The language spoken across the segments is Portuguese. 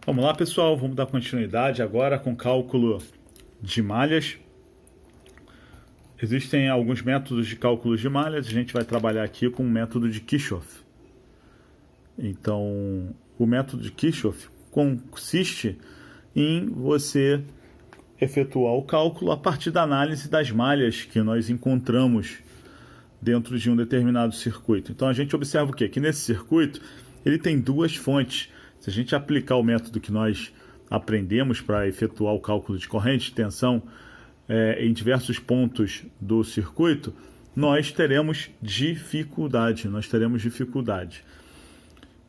Vamos lá, pessoal, vamos dar continuidade agora com cálculo de malhas. Existem alguns métodos de cálculo de malhas, a gente vai trabalhar aqui com o método de Kirchhoff. Então, o método de Kirchhoff consiste em você efetuar o cálculo a partir da análise das malhas que nós encontramos dentro de um determinado circuito. Então, a gente observa o quê? Que nesse circuito ele tem duas fontes. Se a gente aplicar o método que nós aprendemos para efetuar o cálculo de corrente de tensão em diversos pontos do circuito, nós teremos dificuldade.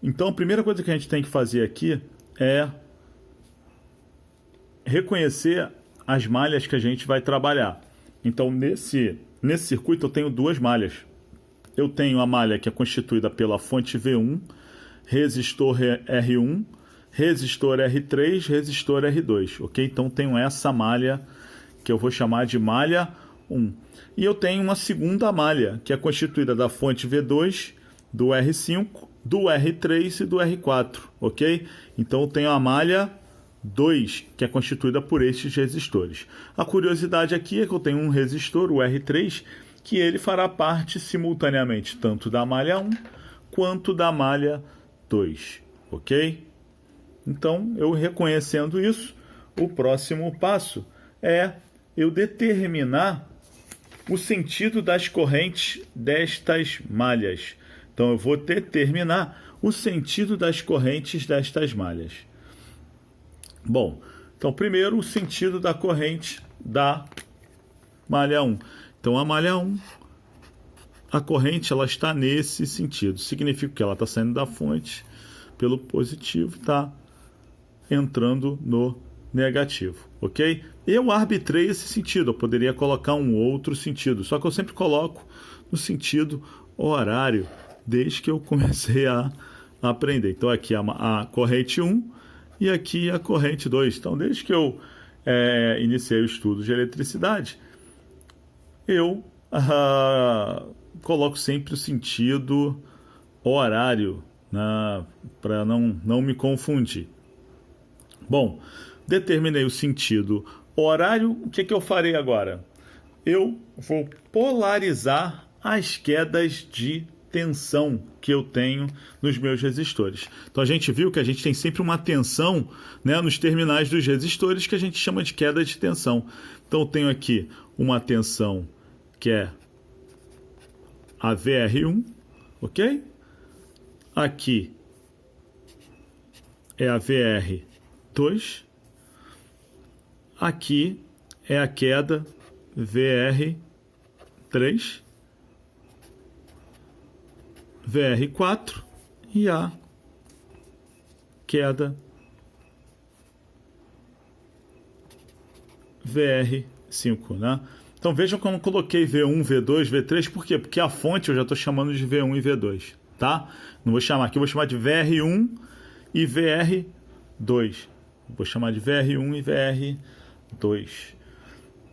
Então, a primeira coisa que a gente tem que fazer aqui é reconhecer as malhas que a gente vai trabalhar. Então, nesse circuito eu tenho duas malhas. Eu tenho a malha que é constituída pela fonte V1, resistor R1, resistor R3, resistor R2, ok? Então tenho essa malha que eu vou chamar de malha 1. E eu tenho uma segunda malha, que é constituída da fonte V2, do R5, do R3 e do R4, ok? Então eu tenho a malha 2, que é constituída por estes resistores. A curiosidade aqui é que eu tenho um resistor, o R3, que ele fará parte simultaneamente tanto da malha 1 quanto da malha 2, ok? Então, eu reconhecendo isso, o próximo passo é eu determinar o sentido das correntes destas malhas. Então, eu vou determinar o sentido das correntes destas malhas. Bom, então, primeiro, o sentido da corrente da malha 1. Então, a malha 1, a corrente ela está nesse sentido. Significa que ela está saindo da fonte pelo positivo, está entrando no negativo, ok? Eu arbitrei esse sentido, eu poderia colocar um outro sentido, só que eu sempre coloco no sentido horário, desde que eu comecei a aprender. Então aqui a corrente 1 e aqui a corrente 2. Então desde que eu iniciei o estudo de eletricidade, eu coloco sempre o sentido horário, né, para não me confundir. Bom, determinei o sentido horário, o que eu farei agora? Eu vou polarizar as quedas de tensão que eu tenho nos meus resistores. Então a gente viu que a gente tem sempre uma tensão, né, nos terminais dos resistores que a gente chama de queda de tensão. Então eu tenho aqui uma tensão que é a VR1, ok? Aqui é a VR2. Aqui é a queda VR3, VR4 e a queda VR5, né? Então vejam como eu coloquei V1, V2, V3, por quê? Porque a fonte eu já estou chamando de V1 e V2, tá? Não vou chamar aqui, eu vou chamar de VR1 e VR2. Vou chamar de VR1 e VR2,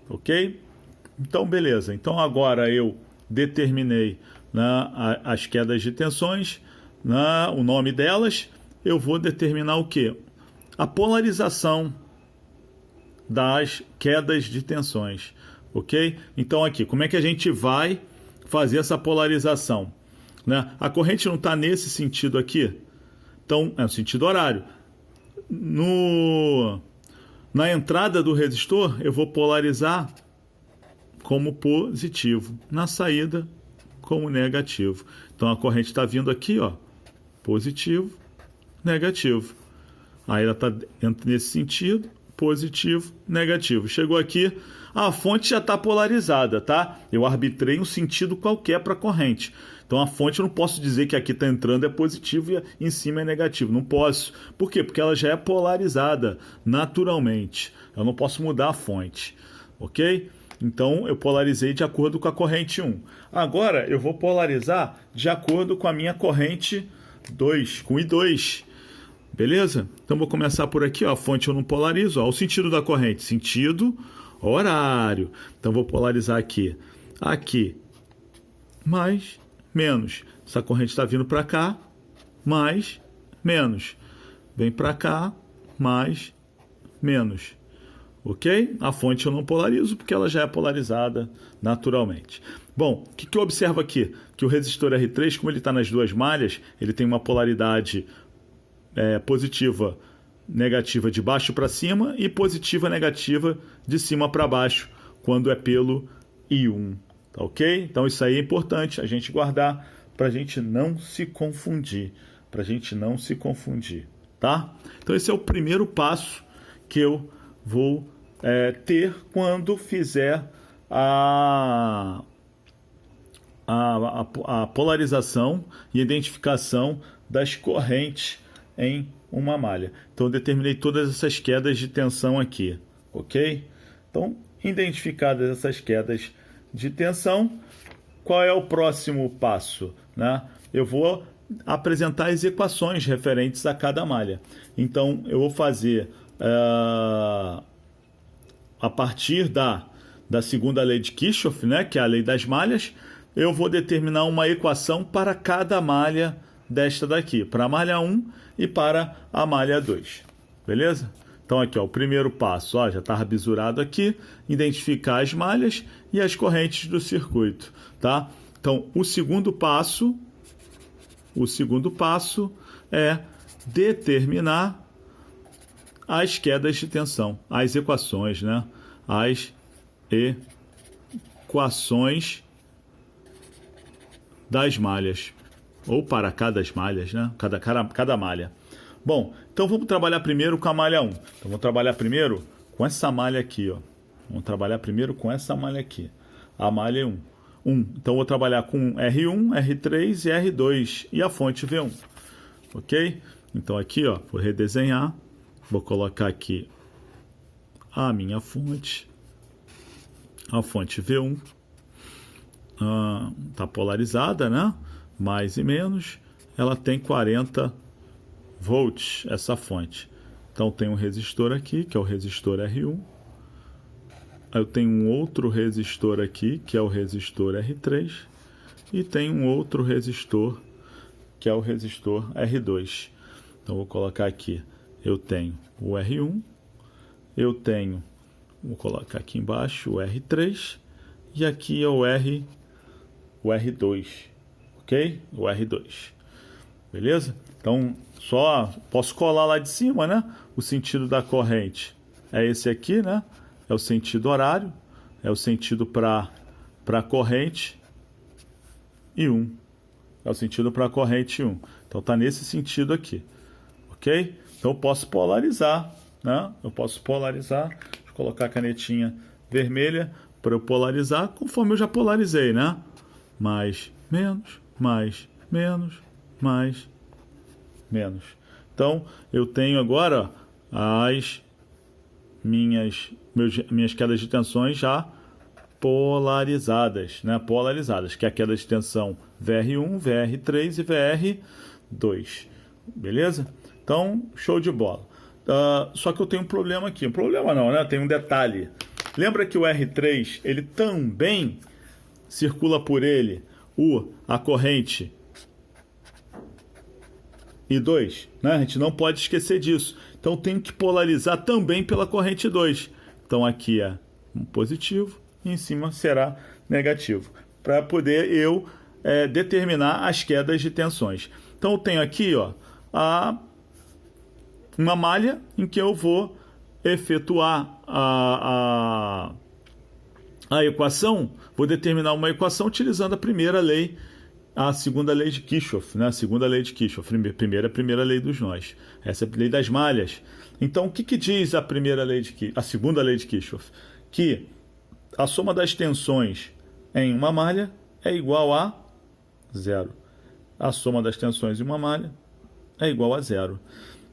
ok? Então, beleza. Então, agora eu determinei, né, as quedas de tensões, né, o nome delas. Eu vou determinar o quê? A polarização das quedas de tensões, ok? Então, aqui, como é que a gente vai fazer essa polarização? Né? A corrente não está nesse sentido aqui, então é no sentido horário. Na entrada do resistor, eu vou polarizar como positivo, na saída como negativo. Então a corrente está vindo aqui, ó, positivo, negativo. Aí ela está nesse sentido, positivo, negativo. Chegou aqui, a fonte já está polarizada, tá? Eu arbitrei um sentido qualquer para a corrente. Então a fonte eu não posso dizer que aqui está entrando é positivo e em cima é negativo. Não posso. Por quê? Porque ela já é polarizada naturalmente. Eu não posso mudar a fonte, ok? Então eu polarizei de acordo com a corrente 1. Agora eu vou polarizar de acordo com a minha corrente 2, com I2. Beleza? Então vou começar por aqui, ó. A fonte eu não polarizo, ó. O sentido da corrente, sentido horário. Então vou polarizar aqui, mais, menos. Essa corrente está vindo para cá, mais, menos. Vem para cá, mais, menos. Ok? A fonte eu não polarizo porque ela já é polarizada naturalmente. Bom, o que eu observo aqui? Que o resistor R3, como ele está nas duas malhas, ele tem uma polaridade positiva, negativa de baixo para cima e positiva, negativa de cima para baixo, quando é pelo íon. Tá ok? Então isso aí é importante a gente guardar para a gente não se confundir. Tá? Então esse é o primeiro passo que eu vou ter quando fizer a polarização e identificação das correntes em uma malha. Então eu determinei todas essas quedas de tensão aqui, ok? Então, identificadas essas quedas de tensão, qual é o próximo passo, né? Eu vou apresentar as equações referentes a cada malha. Então eu vou fazer a partir da segunda lei de Kirchhoff, né, que é a lei das malhas, eu vou determinar uma equação para cada malha desta daqui, para a malha 1 e para a malha 2. Beleza? Então aqui, ó, o primeiro passo, ó, já está rabisurado aqui, identificar as malhas e as correntes do circuito, tá? Então, o segundo passo é determinar as quedas de tensão, as equações, né? As equações das malhas, ou para cada malhas, né? Cada malha. Bom, então vamos trabalhar primeiro com a malha 1. Então vamos trabalhar primeiro com essa malha aqui, ó. Vamos trabalhar primeiro com essa malha aqui, a malha 1. Então vou trabalhar com R1, R3 e R2 e a fonte V1. Ok? Então aqui, ó, vou redesenhar. Vou colocar aqui a minha fonte. A fonte V1. Tá polarizada, né? Mais e menos. Ela tem 40 volts, essa fonte. Então tem um resistor aqui, que é o resistor R1. Eu tenho um outro resistor aqui, que é o resistor R3. E tem um outro resistor, que é o resistor R2. Então vou colocar aqui, eu tenho o R1, eu tenho, vou colocar aqui embaixo o R3, e aqui é o R2, ok? O R2, beleza? Então só posso colar lá de cima, né? O sentido da corrente é esse aqui, né? É o sentido horário, é o sentido para a corrente e 1. É o sentido para a corrente 1. Então está nesse sentido aqui, ok? Então eu posso polarizar, né? Eu colocar a canetinha vermelha para eu polarizar, conforme eu já polarizei, né? Mais, menos, mais, menos, mais, menos. Então eu tenho agora as minhas quedas de tensões já polarizadas, né? Polarizadas, que é a queda de tensão VR1, VR3 e VR2. Beleza? Então, show de bola. Só que eu tenho um problema aqui. Um problema não, né? Tem um detalhe. Lembra que o R3, ele também circula por ele a corrente I2, né? A gente não pode esquecer disso. Então, tenho que polarizar também pela corrente 2. Então, aqui é um positivo e em cima será negativo. Para poder eu determinar as quedas de tensões. Então, eu tenho aqui, ó, uma malha em que eu vou efetuar a equação, vou determinar uma equação utilizando a primeira lei, a segunda lei de Kirchhoff, né? A segunda lei de Kirchhoff, primeira lei dos nós. Essa é a lei das malhas. Então, o que diz a segunda lei de Kirchhoff? Que a soma das tensões em uma malha é igual a zero. A soma das tensões em uma malha é igual a zero.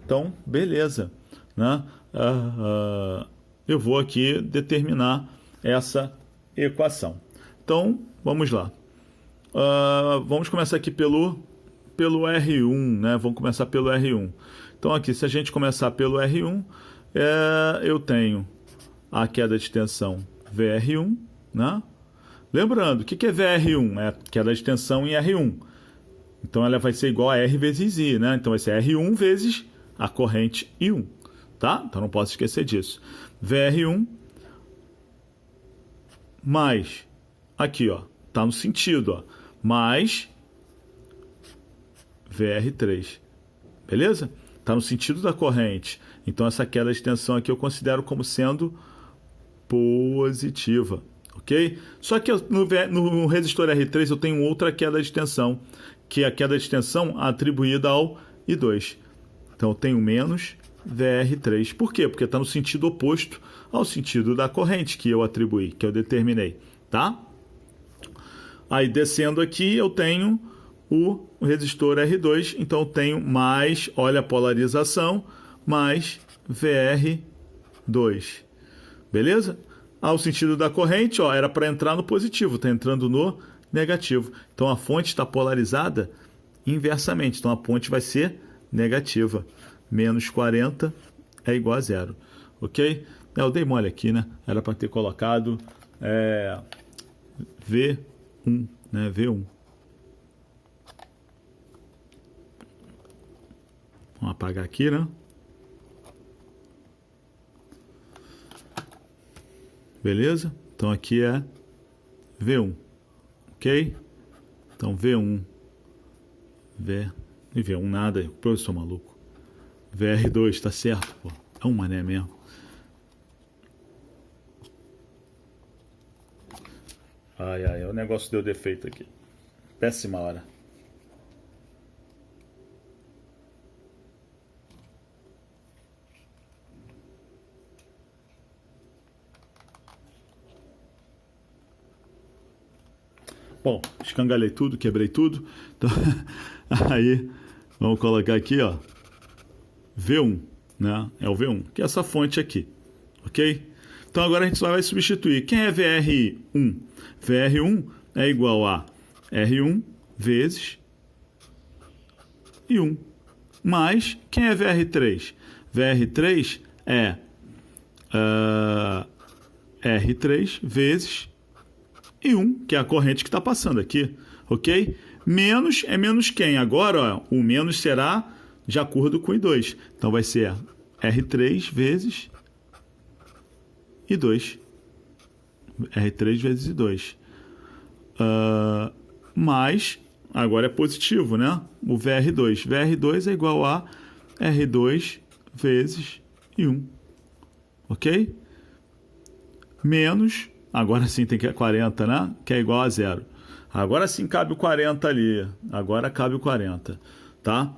Então, beleza, né? Eu vou aqui determinar essa equação. Então, vamos lá. Vamos começar aqui pelo R1, né? Vamos começar pelo R1. Então, aqui, se a gente começar pelo R1, eu tenho a queda de tensão VR1, né? Lembrando, o que é VR1? É a queda de tensão em R1. Então, ela vai ser igual a R vezes I, né? Então, vai ser R1 vezes a corrente I1, tá? Então não posso esquecer disso. VR1 mais, aqui, ó, tá no sentido, ó, mais VR3, beleza? Tá no sentido da corrente. Então essa queda de tensão aqui eu considero como sendo positiva, ok? Só que no resistor R3 eu tenho outra queda de tensão, que é a queda de tensão atribuída ao I2. Então eu tenho menos VR3. Por quê? Porque está no sentido oposto ao sentido da corrente que eu atribuí, que eu determinei, tá? Aí descendo aqui eu tenho o resistor R2, então eu tenho mais, olha a polarização, mais VR2. Beleza? O sentido da corrente, ó, era para entrar no positivo, está entrando no negativo. Então a fonte está polarizada inversamente. Então a ponte vai ser negativa. Menos 40 é igual a zero. Ok? Eu dei mole aqui, né? Era para ter colocado V1, né? V1. Vamos apagar aqui, né? Beleza? Então aqui é V1, ok? Então V1, e V1 nada, eu sou maluco. VR2, tá certo, pô. É um mané mesmo. Ai, o negócio deu defeito aqui. Péssima hora. Bom, escangalhei tudo, quebrei tudo. Então, aí, vamos colocar aqui, ó, V1, né? É o V1, que é essa fonte aqui, ok? Então agora a gente só vai substituir. Quem é VR1? VR1 é igual a R1 vezes I1. Mais, quem é VR3? VR3 é R3 vezes I1, que é a corrente que está passando aqui, ok? Menos é menos quem? Agora, ó, o menos será de acordo com I2. Então vai ser R3 vezes I2. R3 vezes I2. Mais, agora é positivo, né? O VR2. VR2 é igual a R2 vezes I1. Ok? Menos, agora sim tem que é 40, né? Que é igual a zero. Agora sim cabe o 40 ali. Agora cabe o 40, tá?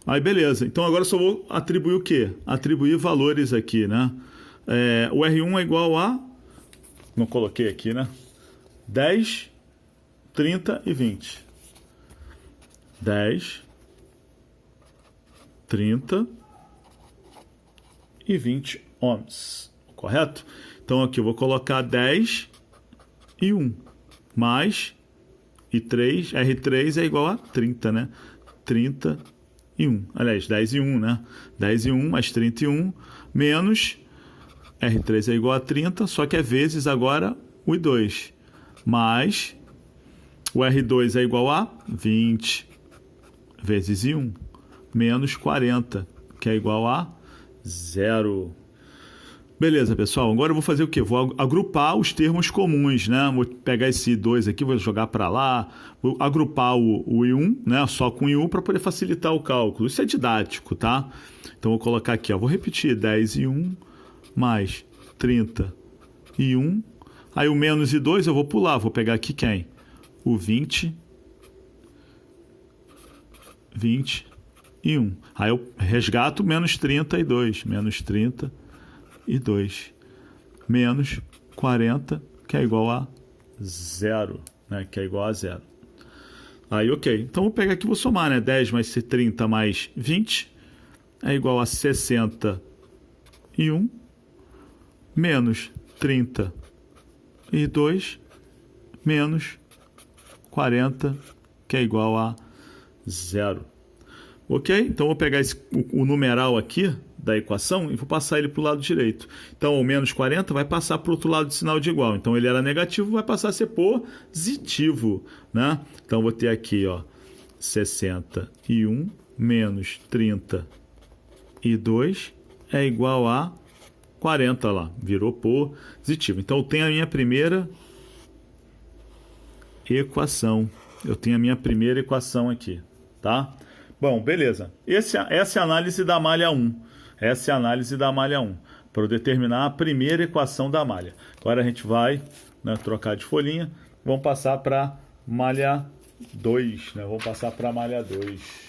Aí beleza. Então agora eu só vou atribuir o quê? Atribuir valores aqui, né? O R1 é igual a... Não coloquei aqui, né? 10, 30 e 20. 10, 30 e 20 ohms. Correto? Então aqui eu vou colocar 10 e 1. Mais e 3. R3 é igual a 30, né? 30 e 1. Aliás, 10 e 1, né? 10 e 1 mais 31 menos... R3 é igual a 30, só que é vezes agora o I2. Mais o R2 é igual a 20 vezes I1. Menos 40, que é igual a 0. Beleza, pessoal. Agora eu vou fazer o quê? Vou agrupar os termos comuns, né? Vou pegar esse I2 aqui, vou jogar para lá. Vou agrupar o I1, né? Só com I1 para poder facilitar o cálculo. Isso é didático, tá? Então vou colocar aqui, ó. Vou repetir 10 e 1. Mais 30 e 1. Aí o menos e 2 eu vou pular. Vou pegar aqui quem? O 20 e 1. Aí eu resgato menos 32. Menos 30 e 2. Menos 40, que é igual a 0. Né? Que é igual a 0. Aí, ok. Então vou pegar aqui e vou somar, né? 10 mais 30 mais 20 é igual a 61. Menos 32 menos 40, que é igual a 0. Ok? Então, vou pegar o numeral aqui da equação e vou passar ele para o lado direito. Então, o menos 40 vai passar para o outro lado de sinal de igual. Então, ele era negativo, vai passar a ser positivo, né? Então, vou ter aqui, ó, 61 menos 32 é igual a 40 lá, virou positivo. Então eu tenho a minha primeira equação. Eu tenho a minha primeira equação aqui, tá? Bom, beleza. Essa é a análise da malha 1. Essa é a análise da malha 1, para eu determinar a primeira equação da malha. Agora a gente vai, né, trocar de folhinha. Vamos passar para malha 2, né? Vamos passar para malha 2.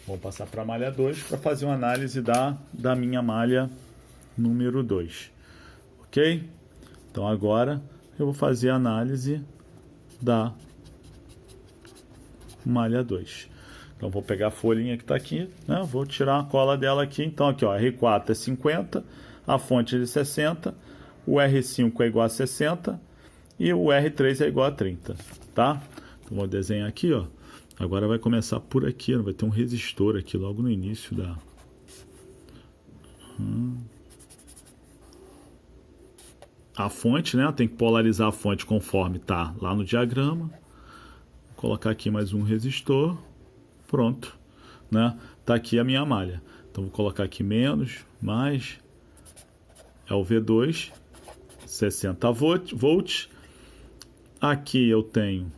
Vamos passar para a malha 2 para fazer uma análise da minha malha número 2. Ok? Então agora eu vou fazer a análise da malha 2. Então vou pegar a folhinha que está aqui, né? Vou tirar a cola dela aqui. Então aqui, ó, R4 é 50, a fonte é de 60, o R5 é igual a 60 e o R3 é igual a 30, tá? Então vou desenhar aqui, ó. Agora vai começar por aqui, vai ter um resistor aqui logo no início da... A fonte, né? Tem que polarizar a fonte conforme tá lá no diagrama. Vou colocar aqui mais um resistor. Pronto, né? Tá aqui a minha malha. Então vou colocar aqui menos, mais, é o V2, 60 volts. Aqui eu tenho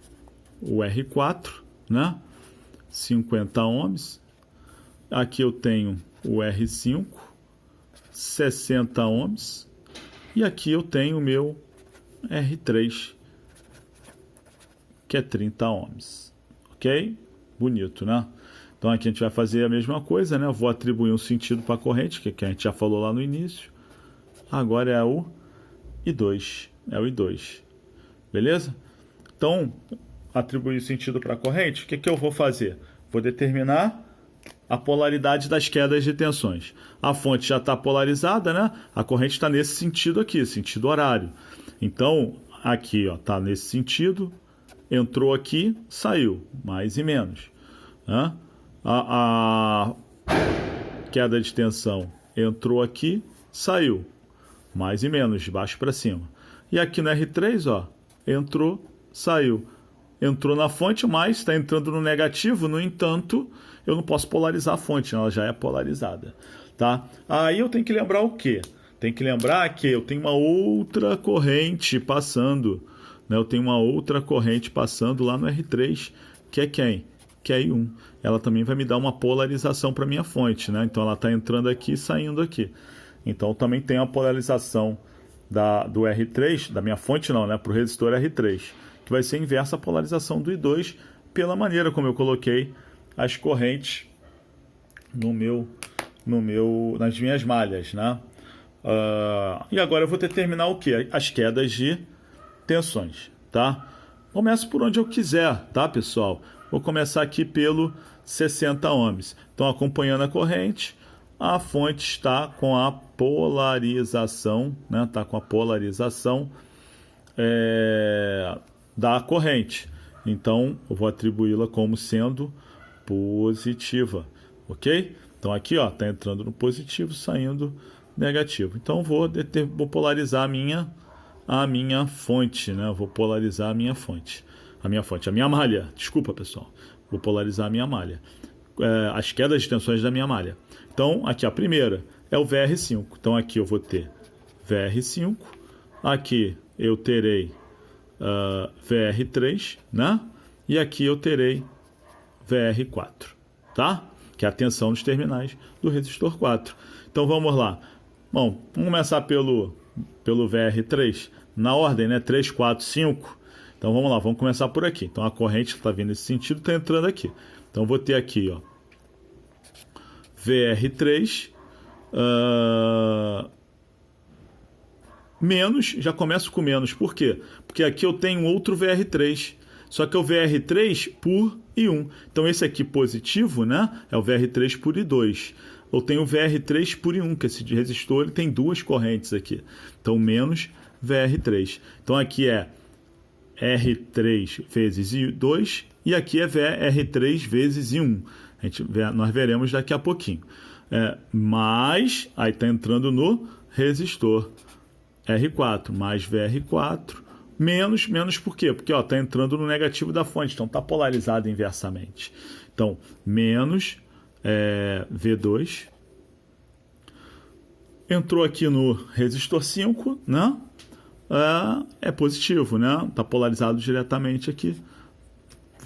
o R4, né? 50 ohms. Aqui eu tenho o R5, 60 ohms. E aqui eu tenho o meu R3, que é 30 ohms. Ok? Bonito, né? Então aqui a gente vai fazer a mesma coisa, né? Eu vou atribuir um sentido para a corrente, que a gente já falou lá no início. Agora é o I2. É o I2. Beleza? Então, atribuir o sentido para a corrente, o que eu vou fazer? Vou determinar a polaridade das quedas de tensões. A fonte já está polarizada, né? A corrente está nesse sentido aqui, sentido horário. Então, aqui, ó, está nesse sentido. Entrou aqui, saiu, mais e menos. Né? A queda de tensão entrou aqui, saiu, mais e menos, de baixo para cima. E aqui no R3, ó, entrou, saiu. Entrou na fonte, mas está entrando no negativo, no entanto, eu não posso polarizar a fonte, ela já é polarizada. Tá? Aí eu tenho que lembrar o quê? Tem que lembrar que eu tenho uma outra corrente passando. Eu tenho uma outra corrente passando lá no R3, que é quem? Que é I1. Ela também vai me dar uma polarização para a minha fonte, né? Então ela está entrando aqui e saindo aqui. Então também tem a polarização do R3, da minha fonte não, né? Para o resistor R3, que vai ser inversa à polarização do I2, pela maneira como eu coloquei as correntes nas minhas malhas, né? E agora eu vou determinar o que? As quedas de tensões, tá? Começo por onde eu quiser, tá, pessoal? Vou começar aqui pelo 60 ohms. Então, acompanhando a corrente, a fonte está com a polarização, né? Está com a polarização da corrente. Então, eu vou atribuí-la como sendo positiva, ok? Então, aqui, ó, está entrando no positivo, saindo negativo. Então, vou polarizar a minha fonte, né? Eu vou polarizar a minha malha. Desculpa, pessoal. Vou polarizar a minha malha. As quedas de tensões da minha malha. Então, aqui a primeira é o VR5. Então, aqui eu vou ter VR5. Aqui eu terei VR3, né? E aqui eu terei VR4, tá? Que é a tensão dos terminais do resistor 4. Então, vamos lá. Bom, vamos começar pelo VR3, na ordem, né? 3, 4, 5. Então vamos lá, vamos começar por aqui. Então a corrente está vindo nesse sentido, está entrando aqui. Então eu vou ter aqui, ó, VR3 menos, já começo com menos. Por quê? Porque aqui eu tenho outro VR3, só que é o VR3 por I1. Então esse aqui positivo, né? É o VR3 por I2. Eu tenho o VR3 por I1, que esse resistor ele tem duas correntes aqui. Então, menos VR3. Então, aqui é R3 vezes I2 e aqui é VR3 vezes I1. Nós veremos daqui a pouquinho. Mais, aí está entrando no resistor R4, mais VR4, menos por quê? Porque está entrando no negativo da fonte, então está polarizado inversamente. Então, menos V2 Entrou aqui no resistor 5, né? É positivo, né? Está polarizado diretamente aqui.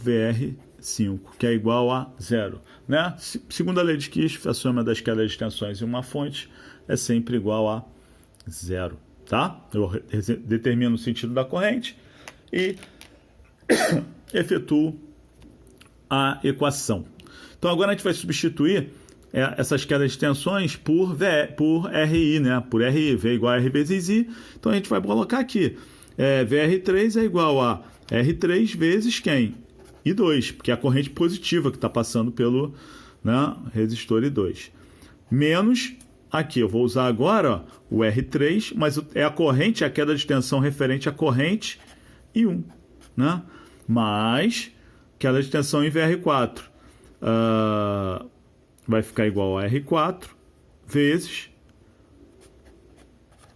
VR5, que é igual a zero, né? Segundo a lei de Kirchhoff, a soma das quedas de tensões em uma fonte é sempre igual a zero, tá? Eu determino o sentido da corrente e efetuo a equação. Então agora a gente vai substituir essas quedas de tensões por RI, né? Por RI, V igual a R vezes I. Então a gente vai colocar aqui. VR3 é igual a R3 vezes quem? I2, porque é a corrente positiva que está passando pelo, né, resistor I2. Menos, aqui eu vou usar agora ó, o R3, mas é a corrente, a queda de tensão referente à corrente I1, né? Mais queda de tensão em VR4. Vai ficar igual a R4 vezes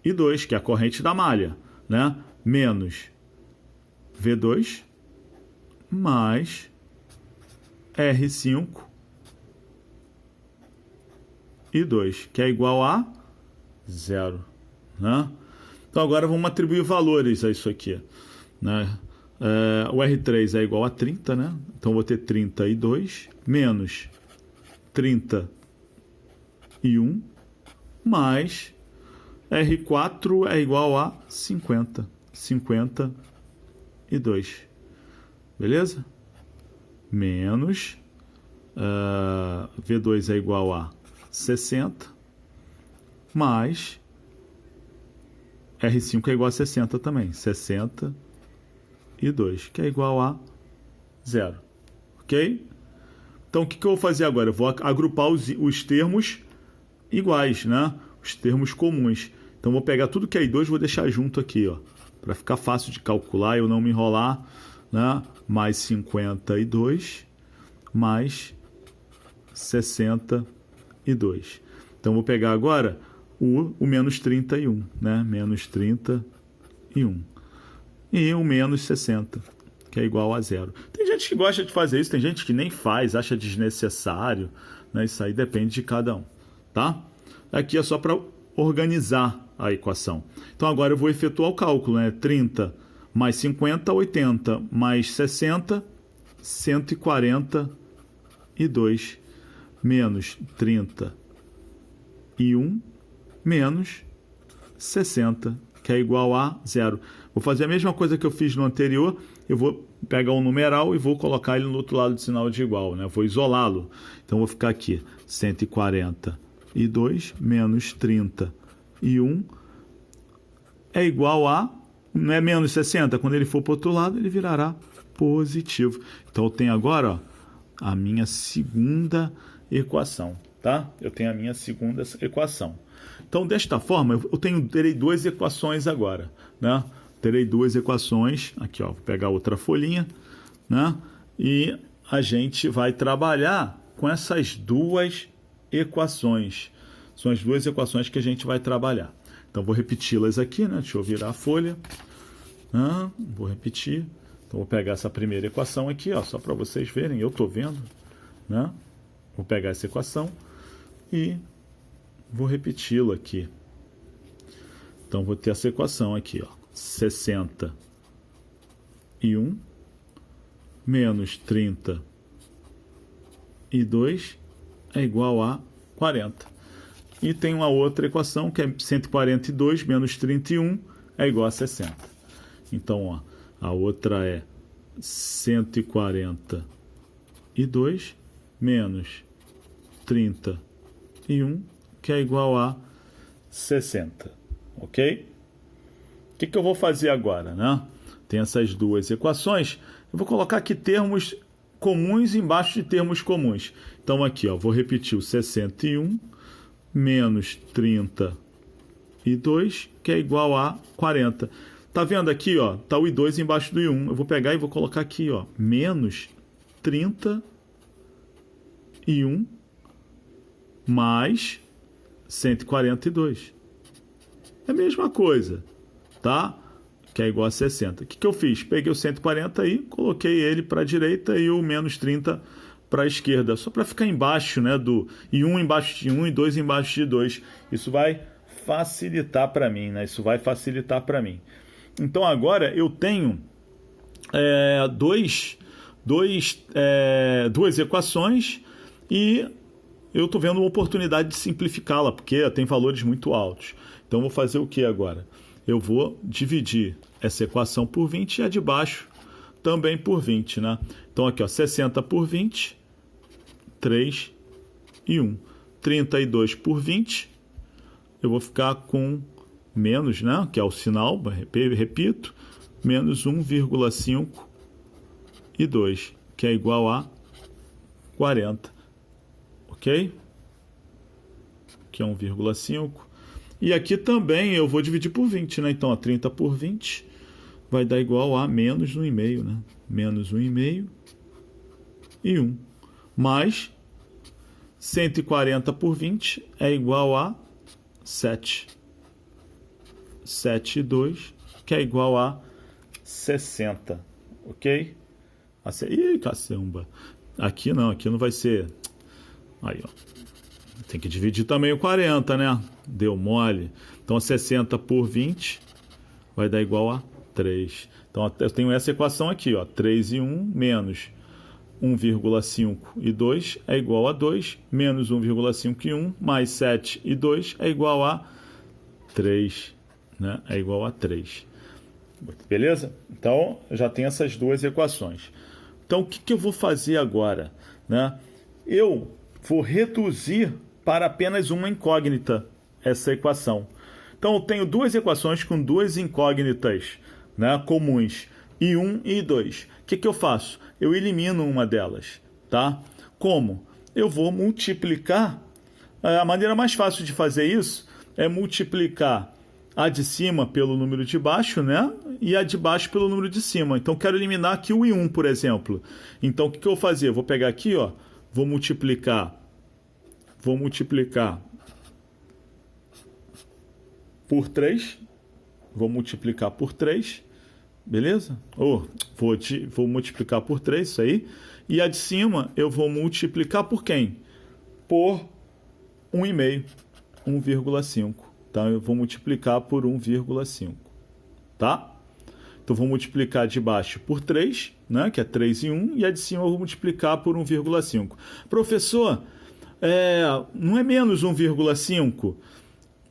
I2, que é a corrente da malha, né? Menos V2 mais R5 I2, que é igual a zero, né? Então agora vamos atribuir valores a isso aqui, né? O R3 é igual a 30, né? Então vou ter 32 menos 31 mais R4 é igual a 50. 52. Beleza? Menos V2 é igual a 60 mais R5 é igual a 60 também. 62, que é igual a zero. Ok? Então, o que eu vou fazer agora? Eu vou agrupar os termos iguais, né? Os termos comuns. Então, eu vou pegar tudo que é I2 e vou deixar junto aqui, ó, para ficar fácil de calcular e eu não me enrolar, né? Mais 52, mais 62. Então, eu vou pegar agora o menos 31, né? Menos 31. E o menos 60, que é igual a zero. Tem gente que gosta de fazer isso, tem gente que nem faz, acha desnecessário, né? Isso aí depende de cada um, tá? Aqui é só para organizar a equação. Então agora eu vou efetuar o cálculo, né? 30 mais 50, 80, mais 60, 142, menos 31, menos 60, que é igual a zero. Vou fazer a mesma coisa que eu fiz no anterior, eu vou pegar um numeral e vou colocar ele no outro lado do sinal de igual, né? Vou isolá-lo. Então, vou ficar aqui, 142 menos 31 é igual a, não é menos 60, quando ele for para o outro lado, ele virará positivo. Então, eu tenho agora ó, a minha segunda equação, tá? Eu tenho a minha segunda equação. Então, desta forma, terei duas equações agora, né? Terei duas equações, aqui ó, vou pegar outra folhinha, né? E a gente vai trabalhar com essas duas equações. São as duas equações que a gente vai trabalhar. Então, vou repeti-las aqui, né? Deixa eu virar a folha. Vou repetir. Então, vou pegar essa primeira equação aqui, ó, só para vocês verem, eu estou vendo, né? Vou pegar essa equação e vou repeti-la aqui. Então, vou ter essa equação aqui, ó. 61 menos 32 é igual a 40. E tem uma outra equação que é 142 menos 31 é igual a 60. Então, ó, a outra é 142 menos 31, que é igual a 60. Ok? O que eu vou fazer agora, né? Tem essas duas equações. Eu vou colocar aqui termos comuns embaixo de termos comuns. Então, aqui, ó, vou repetir o 61 menos 32, que é igual a 40. Tá vendo aqui, ó? Tá o I2 embaixo do I1. Eu vou pegar e vou colocar aqui, ó, menos 31 mais 142. É a mesma coisa, tá? Que é igual a 60. O que eu fiz? Peguei o 140 aí, coloquei ele para a direita e o menos 30 para a esquerda. Só para ficar embaixo, né? Do I1 embaixo de 1 e 2 embaixo de 2. Isso vai facilitar para mim, né? Isso vai facilitar para mim. Então agora eu tenho duas equações e eu estou vendo uma oportunidade de simplificá-la, porque tem valores muito altos. Então eu vou fazer o que agora? Eu vou dividir essa equação por 20 e a de baixo também por 20, né? Então aqui, ó, 60 por 20, 3 e 1. 32 por 20, eu vou ficar com menos, né? Que é o sinal, repito, menos 1,5 e 2, que é igual a 40. Ok? Que é 1,5. E aqui também eu vou dividir por 20, né? Então, 30 por 20 vai dar igual a menos 1,5, né? Menos 1,5 e 1. Mais 140 por 20 é igual a 7. 7 e 2, que é igual a 60. Ok? Ih, caçamba. Aqui não vai ser... Aí, ó. Tem que dividir também o 40, né? Deu mole. Então, 60 por 20 vai dar igual a 3. Então, eu tenho essa equação aqui, ó. 3 e 1 menos 1,5 e 2 é igual a 2. Menos 1,5 e 1 mais 7 e 2 é igual a 3. Né? É igual a 3. Beleza? Então, eu já tenho essas duas equações. Então, o que eu vou fazer agora? Né? Eu vou reduzir para apenas uma incógnita essa equação. Então, eu tenho duas equações com duas incógnitas, né, comuns, I1 e I2. O que eu faço? Eu elimino uma delas. Tá? Como? Eu vou multiplicar. A maneira mais fácil de fazer isso é multiplicar a de cima pelo número de baixo, né? E a de baixo pelo número de cima. Então, quero eliminar aqui o I1, por exemplo. Então, o que eu vou fazer? Eu vou pegar aqui, ó, vou multiplicar por 3. Vou multiplicar por 3. Beleza? Vou multiplicar por 3, isso aí. E a de cima eu vou multiplicar por quem? Por 1,5. 1,5. Então, eu vou multiplicar por 1,5. Tá? Então, vou multiplicar de baixo por 3, né? Que é 3 e 1. E a de cima eu vou multiplicar por 1,5. Professor, não é menos 1,5?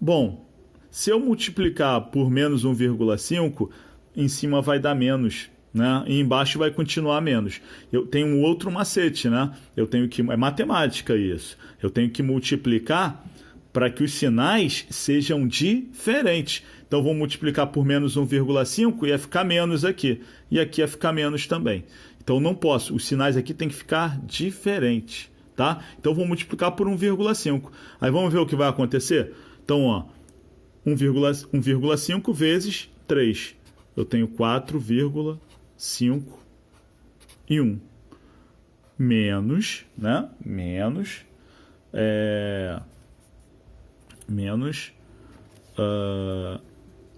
Bom, se eu multiplicar por menos 1,5, em cima vai dar menos, né? E embaixo vai continuar menos. Eu tenho um outro macete, né? É matemática isso. Eu tenho que multiplicar para que os sinais sejam diferentes. Então, vou multiplicar por menos 1,5 e ia ficar menos aqui. E aqui ia ficar menos também. Então, não posso. Os sinais aqui têm que ficar diferentes. Tá? Então, vou multiplicar por 1,5. Aí, vamos ver o que vai acontecer? Então, ó, 1,5 vezes 3. Eu tenho 4,5 e 1. Menos, né? Menos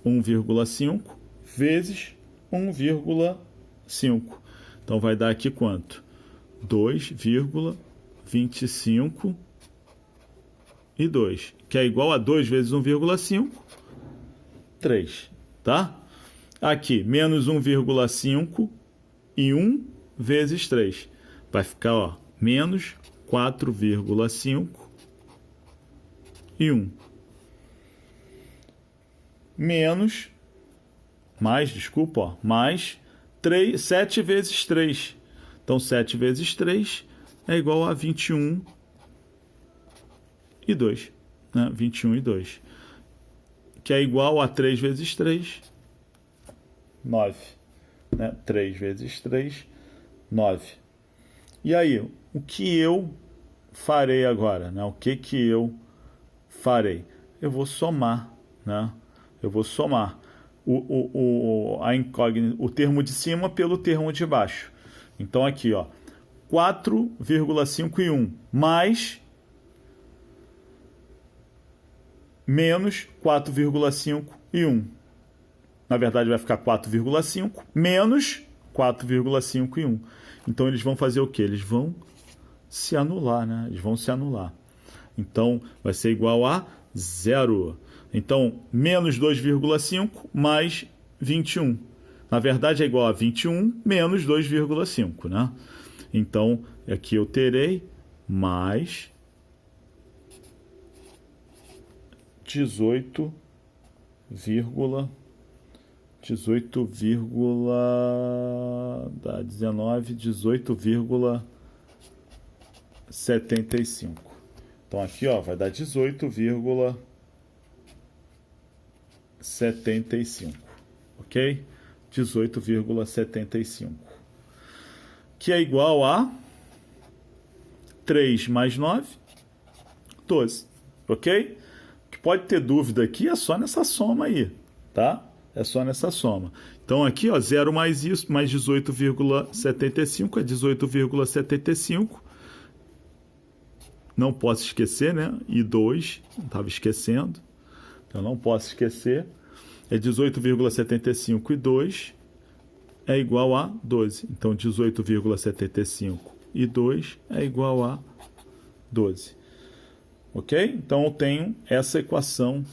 1,5 vezes 1,5. Então, vai dar aqui quanto? 2,25 e 2. Que é igual a 2 vezes 1,5, 3. Tá? Aqui, menos 1,5 e 1 vezes 3. Vai ficar, ó, menos 4,5 e 1. Menos, mais 7 vezes 3. Então, 7 vezes 3 é igual a 21 e 2. Né? 21 e 2. Que é igual a 3 vezes 3, 9. Né? 3 vezes 3, 9. E aí, o que eu farei agora? Né? O que eu farei? Eu vou somar, né? Eu vou somar a incógnita, o termo de cima pelo termo de baixo. Então, aqui, ó, 4,5 e 1 mais menos 4,5 e 1. Na verdade, vai ficar 4,5 menos 4,5 e 1. Então, eles vão fazer o quê? Eles vão se anular, né? Eles vão se anular. Então, vai ser igual a 0. Então, menos 2,5 mais 21. Na verdade, é igual a 21 menos 2,5, né? Então, aqui eu terei mais 18, 18,75. Então aqui, ó, vai dar 18,75, ok? 18,75, que é igual a 3 mais 9, 12, ok? O que pode ter dúvida aqui é só nessa soma aí, tá? É só nessa soma. Então aqui, ó, 0 mais isso, mais 18,75 é 18,75. Não posso esquecer, né? E 2, estava esquecendo. Então não posso esquecer. É 18,75 e 2 é igual a 12. Então 18,75 e 2 é igual a 12. Ok? Então eu tenho essa equação.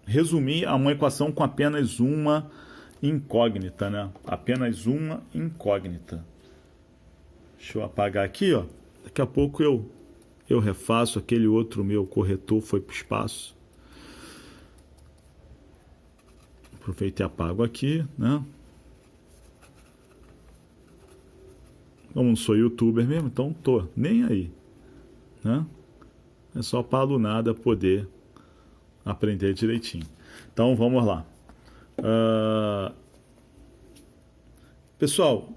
Resumir a uma equação com apenas uma incógnita, né? Apenas uma incógnita. Deixa eu apagar aqui, ó. Daqui a pouco eu refaço. Aquele outro meu corretor foi para o espaço. Aproveito e apago aqui, né? Como não sou youtuber mesmo, então não tô nem aí, né? É só para a lunada poder aprender direitinho. Então vamos lá. Pessoal,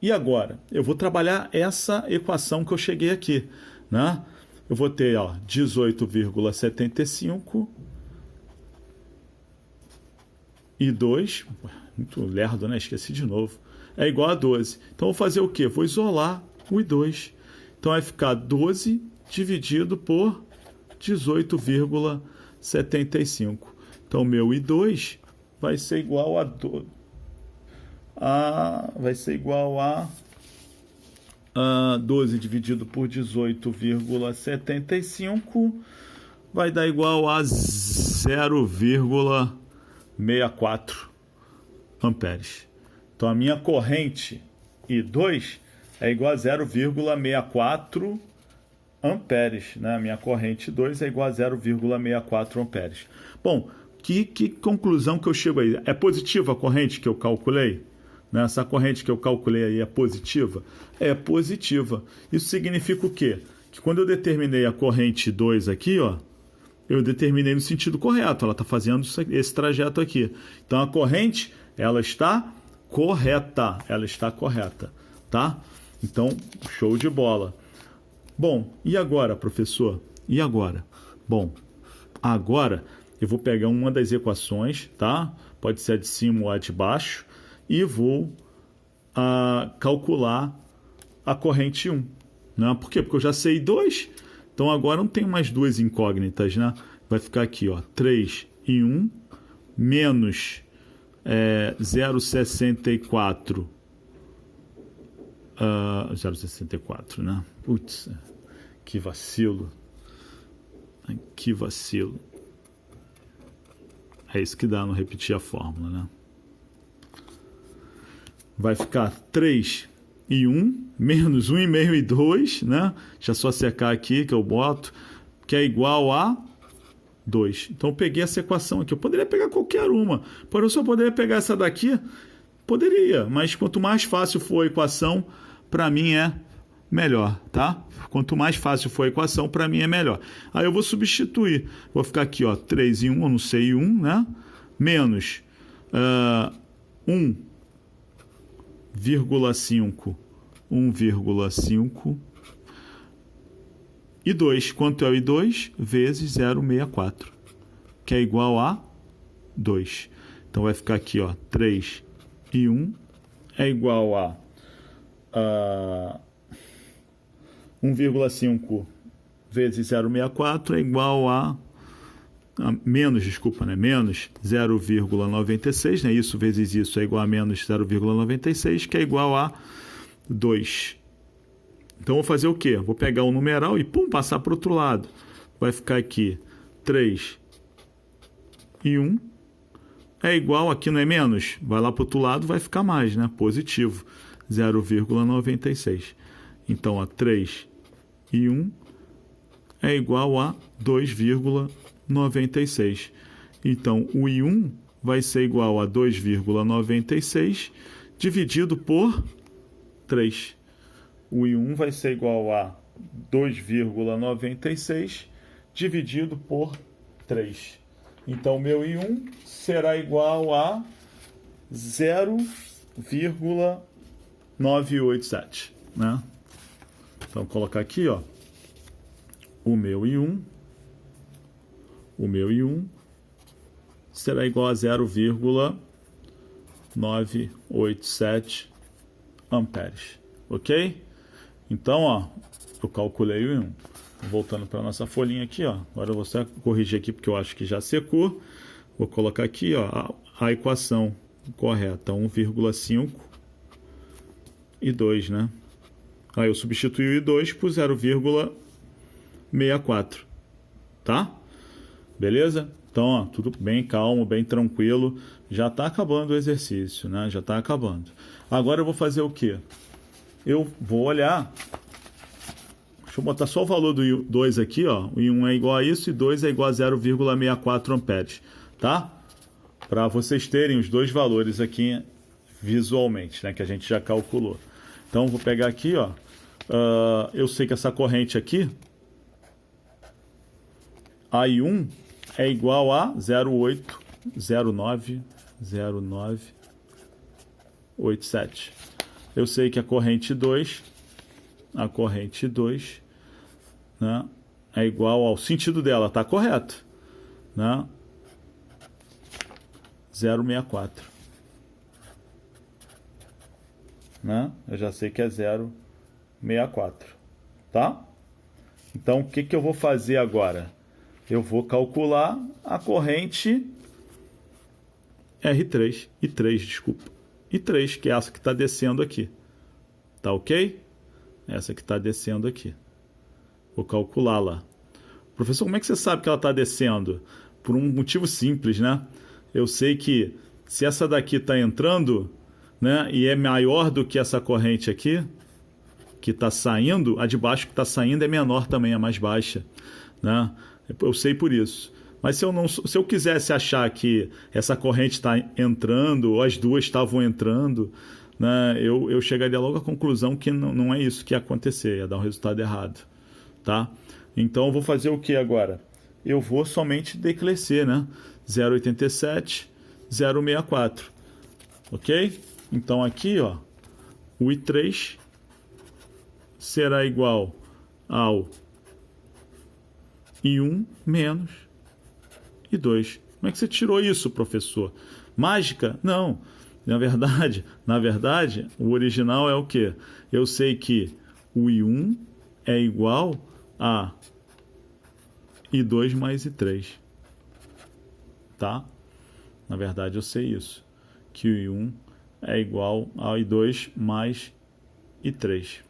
e agora? Eu vou trabalhar essa equação que eu cheguei aqui, né? Eu vou ter, ó, 18,75 e 2, muito lerdo, né? Esqueci de novo. É igual a 12. Então vou fazer o quê? Vou isolar o I2. Então vai ficar 12 dividido por 18,75. Então meu I2 vai ser igual a 12. Vai ser igual a 12 dividido por 18,75 vai dar igual a 0,64 amperes. Então a minha corrente I2 é igual a 0,64 amperes, né? A minha corrente 2 é igual a 0,64 amperes. Bom, que conclusão que eu chego aí? É positiva a corrente que eu calculei? Essa corrente que eu calculei aí é positiva? É positiva. Isso significa o quê? Que quando eu determinei a corrente 2 aqui, ó, eu determinei no sentido correto. Ela está fazendo esse trajeto aqui. Então a corrente, ela está correta. Ela está correta, tá? Então, show de bola. Bom, e agora, professor? E agora? Bom, agora eu vou pegar uma das equações, tá? Pode ser a de cima ou a de baixo. E vou calcular a corrente 1. Né? Por quê? Porque eu já sei 2. Então agora não tenho mais duas incógnitas. Né? Vai ficar aqui, ó, 3 e 1 menos 0,64. 0,64, né? Putz, que vacilo. Que vacilo. É isso que dá não repetir a fórmula, né? Vai ficar 3 e 1, menos 1,5 e 2, né? Deixa eu só secar aqui que eu boto, que é igual a 2. Então eu peguei essa equação aqui. Eu poderia pegar qualquer uma. Porém, eu só poderia pegar essa daqui? Poderia, mas quanto mais fácil for a equação, para mim é melhor, tá? Quanto mais fácil for a equação, para mim é melhor. Aí eu vou substituir. Vou ficar aqui, ó, 3 e 1, eu não sei 1, né? Menos 1,5 e 2. Quanto é o I2? Vezes 0,64, que é igual a 2. Então vai ficar aqui, ó, 3 e 1 é igual a 1,5 vezes 0,64 é igual a menos 0,96, né? Isso vezes isso é igual a menos 0,96, que é igual a 2. Então, vou fazer o quê? Vou pegar o numeral e, passar para o outro lado. Vai ficar aqui 3 I1 é igual, aqui não é menos, vai lá para o outro lado, vai ficar mais, né? Positivo, 0,96. Então, a 3I1 é igual a 2,96. Então, o I1 vai ser igual a 2,96 dividido por 3. O I1 vai ser igual a 2,96 dividido por 3. Então, meu I1 será igual a 0,987, né? Então, vou colocar aqui, ó, o meu I1 será igual a 0,987 amperes, ok? Então, ó, eu calculei o I1. Voltando para a nossa folhinha aqui, ó. Agora eu vou só corrigir aqui porque eu acho que já secou. Vou colocar aqui, ó, a equação correta, 1,5 e 2, né? Aí eu substituí o I2 por 0,64, tá? Beleza? Então, ó, tudo bem calmo, bem tranquilo. Já está acabando o exercício, né? Já está acabando. Agora eu vou fazer o quê? Eu vou olhar... Deixa eu botar só o valor do I2 aqui, ó. O I1 é igual a isso e 2 é igual a 0,64 amperes, tá? Para vocês terem os dois valores aqui visualmente, né? Que a gente já calculou. Então, vou pegar aqui, ó. Eu sei que essa corrente aqui, a I1 é igual a 0,809,0987. Eu sei que a corrente 2, né, é igual ao sentido dela, tá correto, né? 0,64, né? Eu já sei que é 0,64, tá? Então, o que eu vou fazer agora? Eu vou calcular a corrente R3, I3, que é essa que está descendo aqui, tá ok? Essa que está descendo aqui. Vou calculá-la. Professor, como é que você sabe que ela está descendo? Por um motivo simples, né? Eu sei que se essa daqui está entrando, né, e é maior do que essa corrente aqui, que está saindo, a de baixo que está saindo é menor também, é mais baixa, né? Eu sei por isso. Mas se eu quisesse achar que essa corrente está entrando, ou as duas estavam entrando, né, eu chegaria logo à conclusão que não é isso que ia acontecer, ia dar um resultado errado, tá? Então eu vou fazer o que agora? Eu vou somente decrescer, né? 0,87, 0,64, ok? Então aqui, ó, o I3 será igual ao I1 menos I2. Como é que você tirou isso, professor? Mágica? Não. Na verdade, o original é o quê? Eu sei que o I1 é igual a I2 mais I3. Tá? Na verdade, eu sei isso. Que o I1 é igual a I2 mais I3.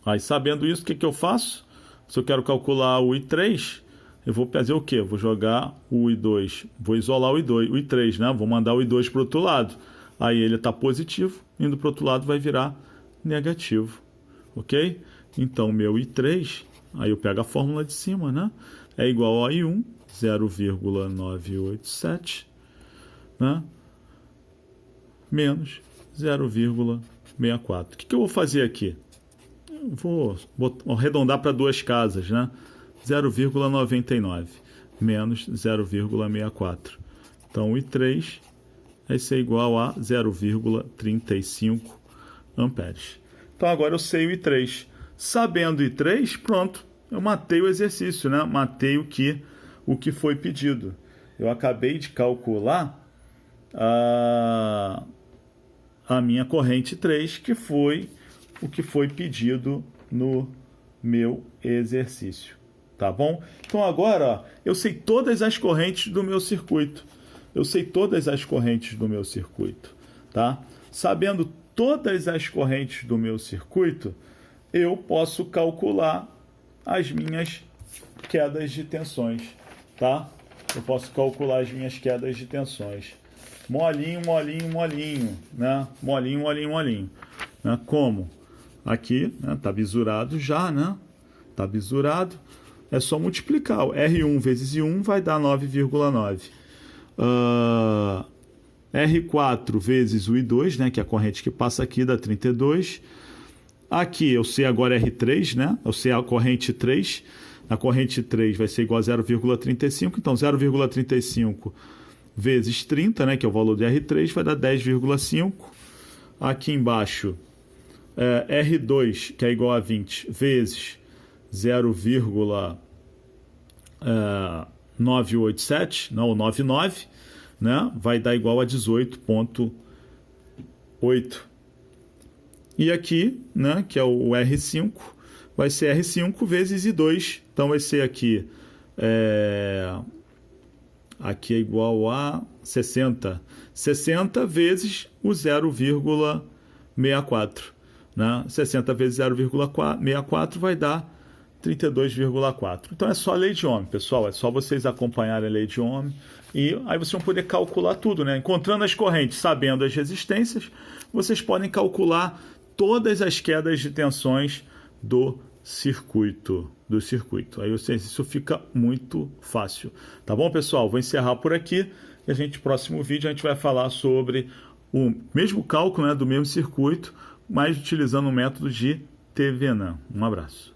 Aí, sabendo isso, o que eu faço? Se eu quero calcular o I3, eu vou fazer o quê? Eu vou jogar o I2, vou isolar o I3, né? Vou mandar o I2 para o outro lado. Aí ele está positivo, indo para o outro lado vai virar negativo, ok? Então, meu I3, aí eu pego a fórmula de cima, né? É igual a I1, 0,987, né? Menos 0,64. O que eu vou fazer aqui? Vou arredondar para duas casas, né? 0,99 menos 0,64. Então, o I3 vai ser igual a 0,35 amperes. Então, agora eu sei o I3. Sabendo o I3, pronto, eu matei o exercício, né? Matei o que foi pedido. Eu acabei de calcular a minha corrente 3, que foi o que foi pedido no meu exercício, tá bom? Então agora, ó, eu sei todas as correntes do meu circuito. Tá? Sabendo todas as correntes do meu circuito, eu posso calcular as minhas quedas de tensões. tá? Eu posso calcular as minhas quedas de tensões. Molinho, molinho, molinho, né? Molinho, molinho, molinho. Né? Como? Aqui, né? Tá bisurado já, né? Tá bisurado. É só multiplicar. R1 vezes I1 vai dar 9,9. R4 vezes o I2, né? Que é a corrente que passa aqui, dá 32. Aqui eu sei agora R3, né? Eu sei a corrente 3. A corrente 3 vai ser igual a 0,35. Então, 0,35 vezes 30, né? Que é o valor de R3, vai dar 10,5. Aqui embaixo, R2, que é igual a 20, vezes 0,987, não, 99, né? Vai dar igual a 18,8. E aqui, né, que é o R5, vai ser R5 vezes I2. Então vai ser aqui, aqui é igual a 60. 60 vezes o 0,64. Né? 60 vezes 0,64 vai dar 32,4. Então é só lei de Ohm, pessoal. É só vocês acompanharem a lei de Ohm. E aí vocês vão poder calcular tudo, né? Encontrando as correntes, sabendo as resistências, vocês podem calcular todas as quedas de tensões do circuito. Aí isso fica muito fácil. Tá bom, pessoal? Vou encerrar por aqui. E próximo vídeo, a gente vai falar sobre o mesmo cálculo, né, do mesmo circuito, mas utilizando o método de Thevenin. Um abraço.